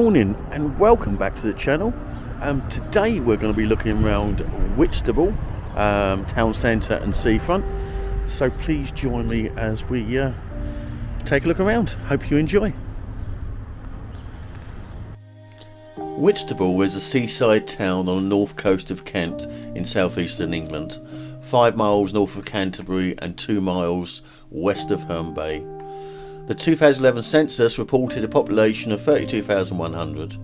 morning and welcome back to the channel. Today we're going to be looking around Whitstable, town centre and seafront. So please join me as we take a look around. Hope you enjoy. Whitstable is a seaside town on the north coast of Kent in southeastern England, 5 miles north of Canterbury and 2 miles west of Herne Bay. The 2011 census reported a population of 32,100.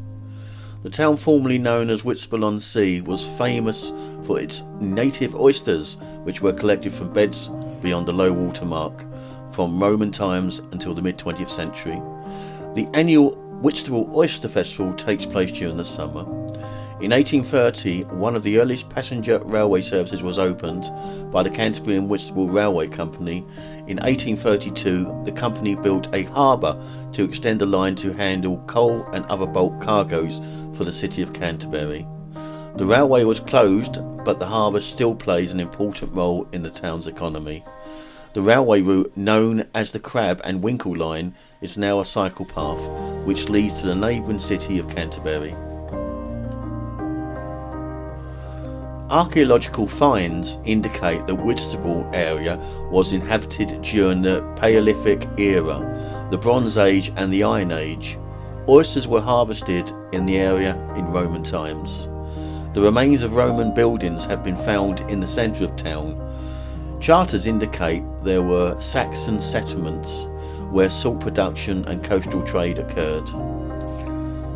The town, formerly known as Whitstable-on-Sea, was famous for its native oysters, which were collected from beds beyond the low water mark from Roman times until the mid-20th century. The annual Whitstable Oyster Festival takes place during the summer. In 1830, one of the earliest passenger railway services was opened by the Canterbury and Whitstable Railway Company. In 1832, the company built a harbour to extend the line to handle coal and other bulk cargoes for the city of Canterbury. The railway was closed, but the harbour still plays an important role in the town's economy. The railway route, known as the Crab and Winkle Line, is now a cycle path which leads to the neighbouring city of Canterbury. Archaeological finds indicate the Whitstable area was inhabited during the Paleolithic era, the Bronze Age and the Iron Age. Oysters were harvested in the area in Roman times. The remains of Roman buildings have been found in the centre of town. Charters indicate there were Saxon settlements where salt production and coastal trade occurred.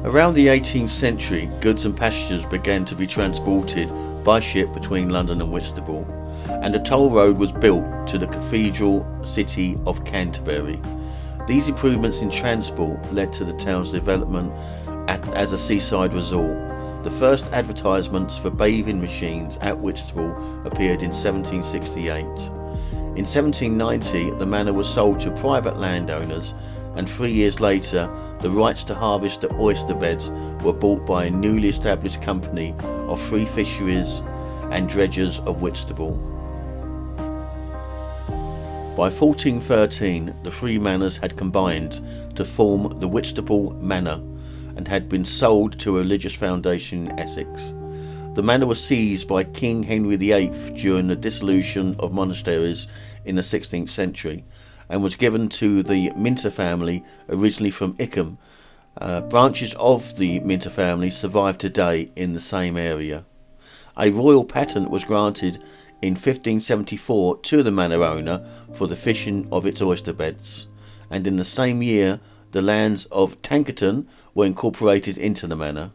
Around the 18th century, goods and passengers began to be transported by ship between London and Whitstable, and a toll road was built to the cathedral city of Canterbury. These improvements in transport led to the town's development as a seaside resort. The first advertisements for bathing machines at Whitstable appeared in 1768. In 1790, the manor was sold to private landowners, and 3 years later, the rights to harvest the oyster beds were bought by a newly established company of Free Fisheries and Dredgers of Whitstable. By 1413, the three manors had combined to form the Whitstable Manor and had been sold to a religious foundation in Essex. The manor was seized by King Henry VIII during the dissolution of monasteries in the 16th century, and was given to the Minter family, originally from Ickham. Branches of the Minter family survive today in the same area. A royal patent was granted in 1574 to the manor owner for the fishing of its oyster beds, and in the same year the lands of Tankerton were incorporated into the manor.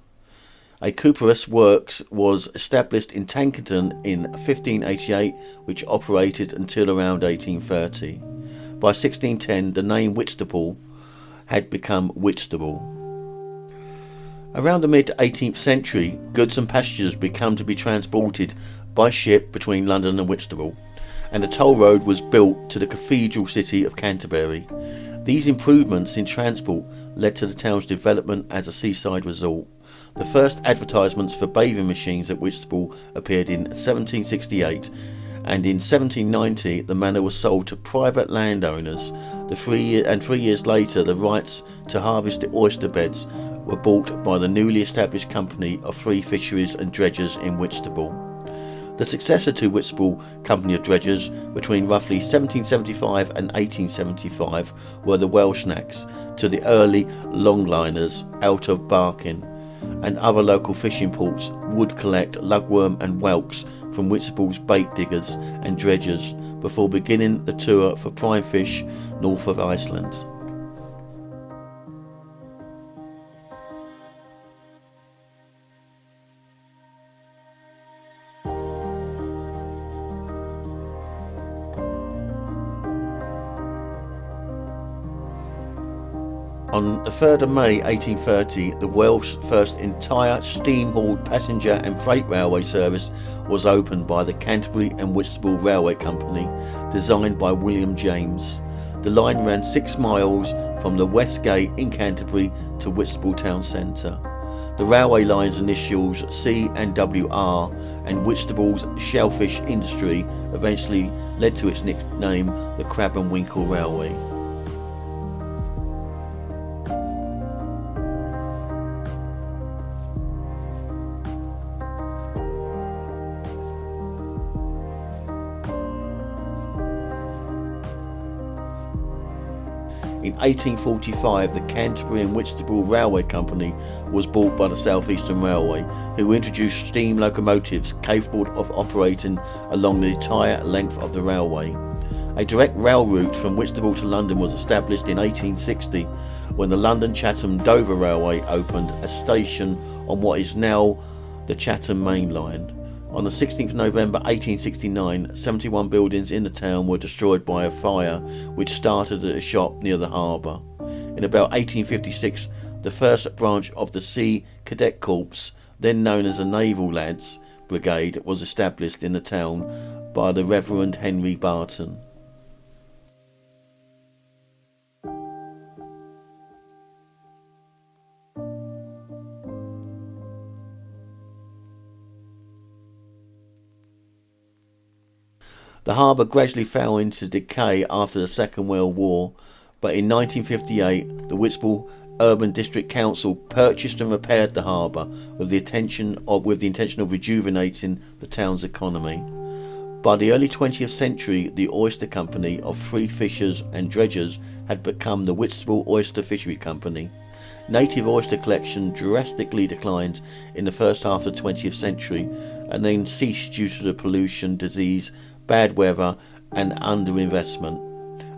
A cooper's works was established in Tankerton in 1588, which operated until around 1830. By 1610, the name Whitstable had become Whitstable. Around the mid-18th century, goods and passengers began to be transported by ship between London and Whitstable, and a toll road was built to the cathedral city of Canterbury. These improvements in transport led to the town's development as a seaside resort. The first advertisements for bathing machines at Whitstable appeared in 1768, and in 1790 the manor was sold to private landowners. 3 years later, the rights to harvest the oyster beds were bought by the newly established company of Free Fisheries and Dredgers in Whitstable. The successor to Whitstable Company of Dredgers between roughly 1775 and 1875 were the Welsh Knacks, to the early longliners out of Barking, and other local fishing ports would collect lugworm and whelks from Whitstable's bait diggers and dredgers before beginning the tour for prime fish north of Iceland. On the 3rd of May 1830, the Welsh's first entire steam-hauled passenger and freight railway service was opened by the Canterbury and Whitstable Railway Company, designed by William James. The line ran 6 miles from the West Gate in Canterbury to Whitstable town centre. The railway line's initials C and WR and Whitstable's shellfish industry eventually led to its nickname, the Crab and Winkle Railway. In 1845, the Canterbury and Whitstable Railway Company was bought by the South Eastern Railway, who introduced steam locomotives capable of operating along the entire length of the railway. A direct rail route from Whitstable to London was established in 1860 when the London Chatham Dover Railway opened a station on what is now the Chatham Main Line. On the 16th of November 1869, 71 buildings in the town were destroyed by a fire which started at a shop near the harbour. In about 1856, the first branch of the Sea Cadet Corps, then known as the Naval Lads Brigade, was established in the town by the Reverend Henry Barton. The harbour gradually fell into decay after the Second World War, but in 1958 the Whitstable Urban District Council purchased and repaired the harbour with the intention of rejuvenating the town's economy. By the early 20th century, the Oyster Company of free fishers and dredgers had become the Whitstable Oyster Fishery Company. Native oyster collection drastically declined in the first half of the 20th century and then ceased due to the pollution, disease, bad weather and underinvestment.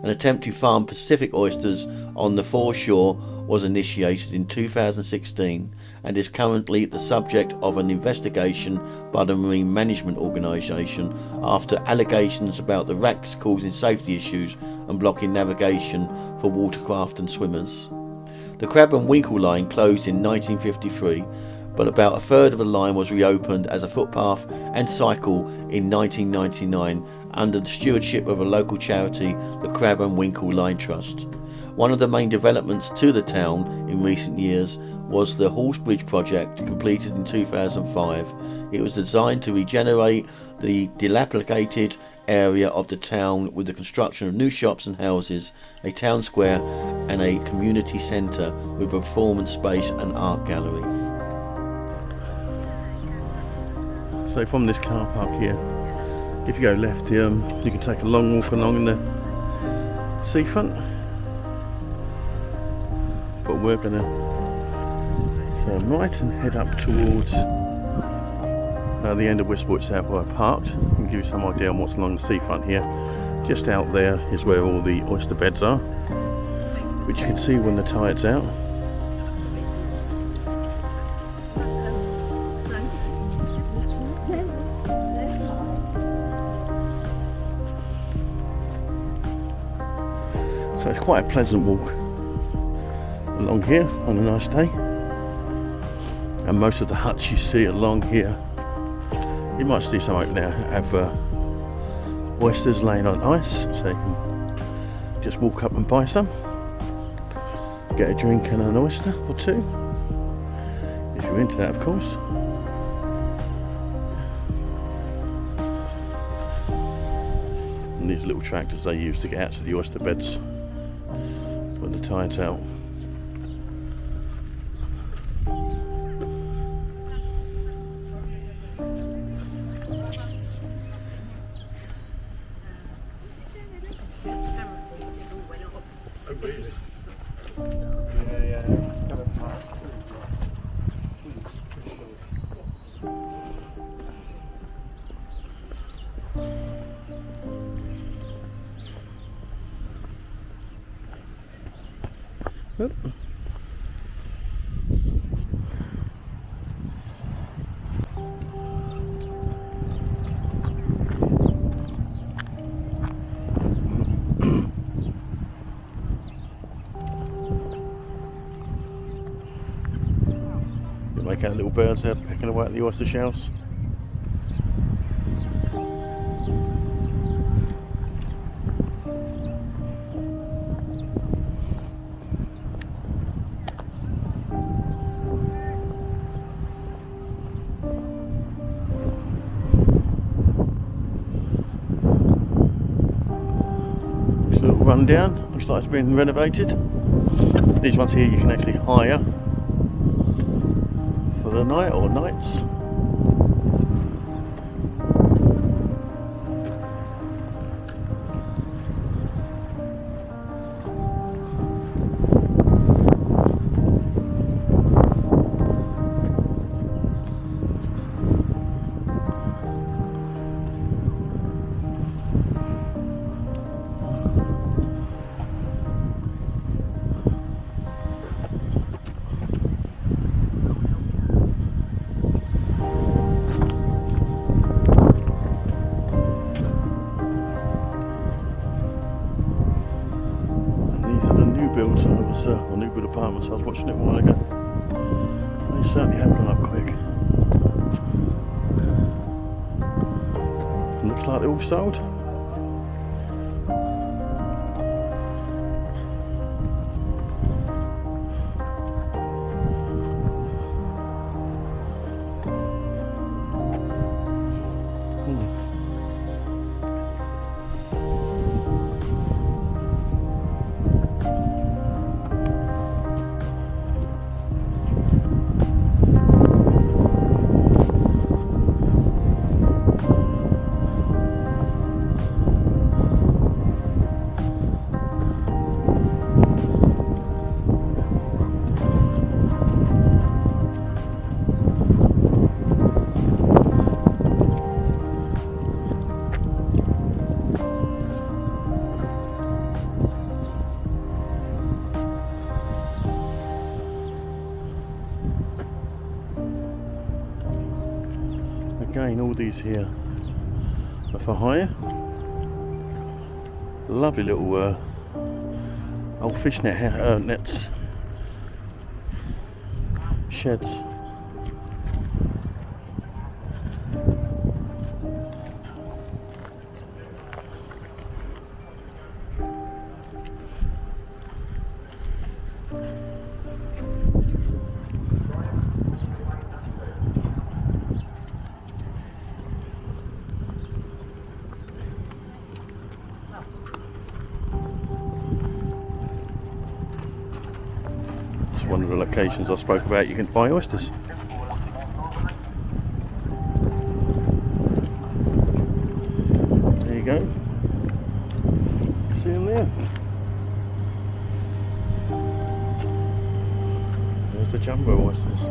An attempt to farm Pacific oysters on the foreshore was initiated in 2016 and is currently the subject of an investigation by the Marine Management Organisation after allegations about the wrecks causing safety issues and blocking navigation for watercraft and swimmers. The Crab and Winkle line closed in 1953, but about a third of the line was reopened as a footpath and cycle in 1999 under the stewardship of a local charity, the Crab and Winkle Line Trust. One of the main developments to the town in recent years was the Horse Bridge project, completed in 2005. It was designed to regenerate the dilapidated area of the town with the construction of new shops and houses, a town square and a community centre with a performance space and art gallery. So from this car park here, if you go left, you can take a long walk along the seafront, but we're going to turn right and head up towards the end of Whitstable itself where I parked, and give you some idea on what's along the seafront here. Just out there is where all the oyster beds are, which you can see when the tide's out. So it's quite a pleasant walk along here on a nice day, and most of the huts you see along here, you might see some out now, have oysters laying on ice, so you can just walk up and buy some, get a drink and an oyster or two, if you're into that, of course. And these little tractors they use to get out to the oyster beds when the tide's out. Yep. You make out little birds there pecking away at the oyster shells. Little run down, looks like it's been renovated. These ones here you can actually hire for the night or nights. once. I was watching it a while ago. They certainly have gone up quick. Looks like they're all sold. Again, all these here are for hire. Lovely little old fishnet nets, sheds. One of the locations I spoke about, you can buy oysters. There you go. See them there. There's the jumbo oysters.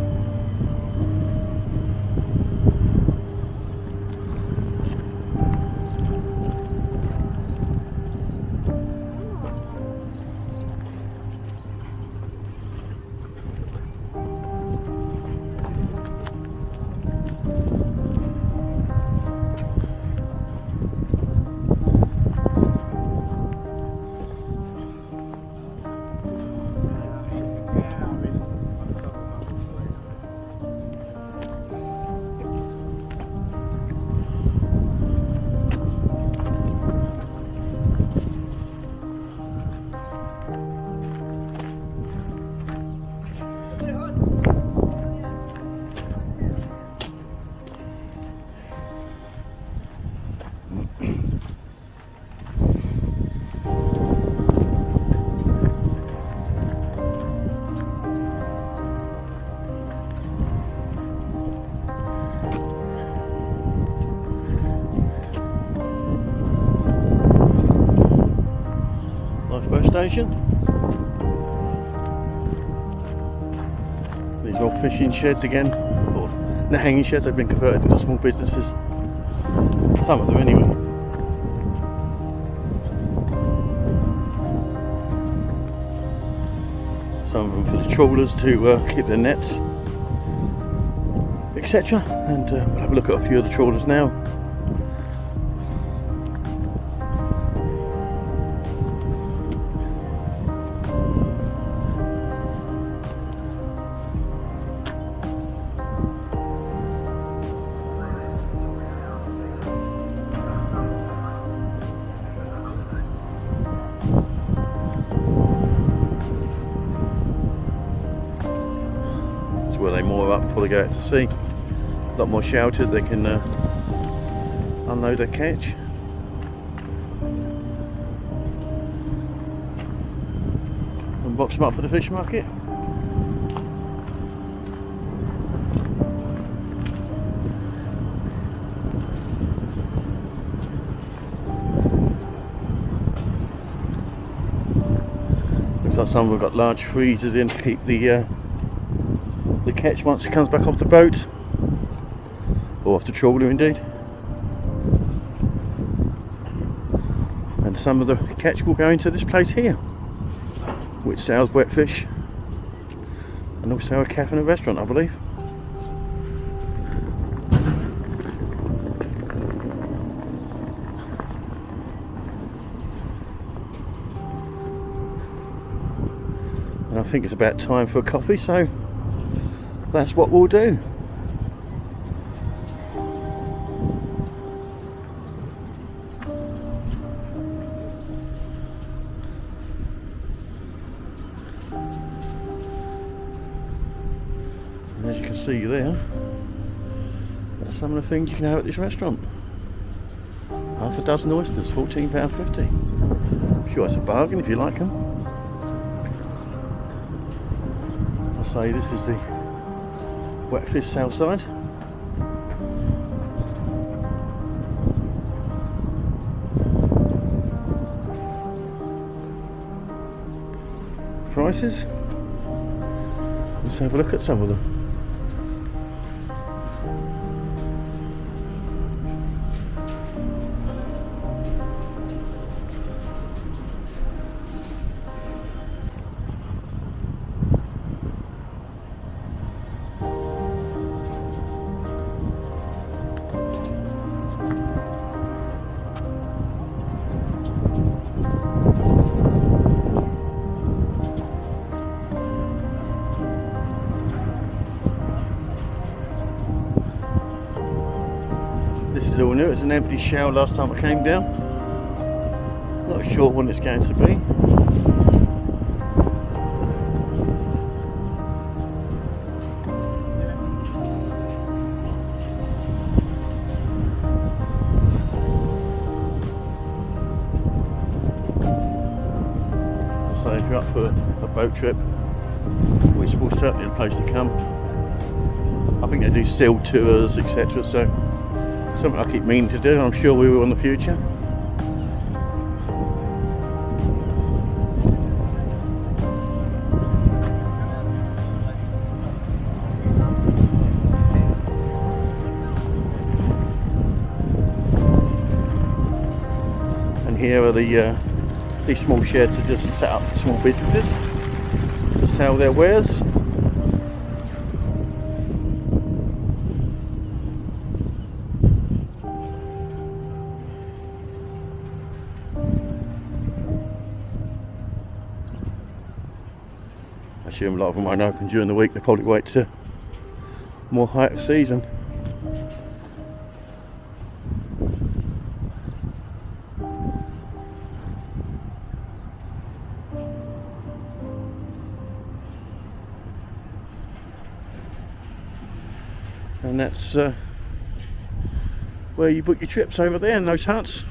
Station. These are all fishing sheds again, or the hanging sheds. They've been converted into small businesses. Some of them anyway. Some of them for the trawlers to keep their nets, etc. And we'll have a look at a few of the trawlers now. Where they moor up before they go out to sea. A lot more sheltered, they can unload their catch. And box them up for the fish market. Looks like some of them have got large freezers in to keep the catch once it comes back off the boat, or off the trawler indeed. And some of the catch will go into this place here, which sells wet fish, and also a cafe and a restaurant, I believe. And I think it's about time for a coffee, so that's what we'll do. And as you can see there, that's some of the things you can have at this restaurant. Half a dozen oysters, £14.50. I'm sure it's a bargain if you like them. I'll say this is the wet fish south side. Prices. Let's have a look at some of them. This is all new. It's an empty shell last time I came down. Not sure when it's going to be. So if you're up for a boat trip, Whitstable's certainly a place to come. I think they do seal tours, etc. So something I keep meaning to do. I'm sure we will in the future. And here are these small sheds are just set up for small businesses to sell their wares. I assume a lot of them won't open during the week. They'll probably wait to more height of season. And that's where you book your trips, over there in those huts.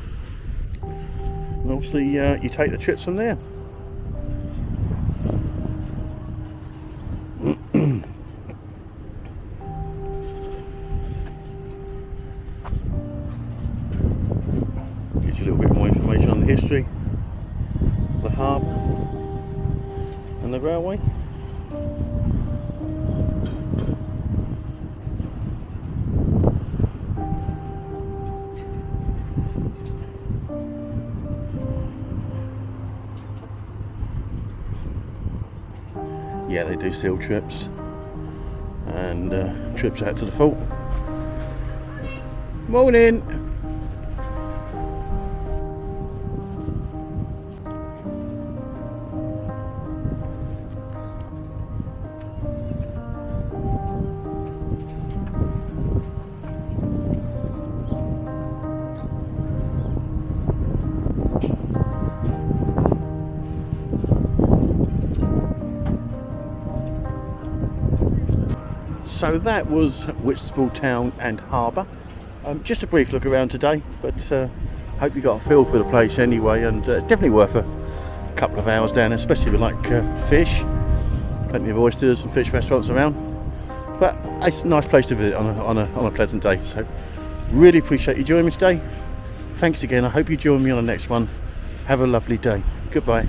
And obviously you take the trips from there. Gives you a little bit more information on the history, the harbour and the railway. Yeah, they do seal trips and trips out to the fort. Morning! So that was Whitstable Town and Harbour. Just a brief look around today, but hope you got a feel for the place anyway, and definitely worth a couple of hours down, especially if you like fish. Plenty of oysters and fish restaurants around, but it's a nice place to visit on a pleasant day. So really appreciate you joining me today. Thanks again. I hope you join me on the next one. Have a lovely day. Goodbye.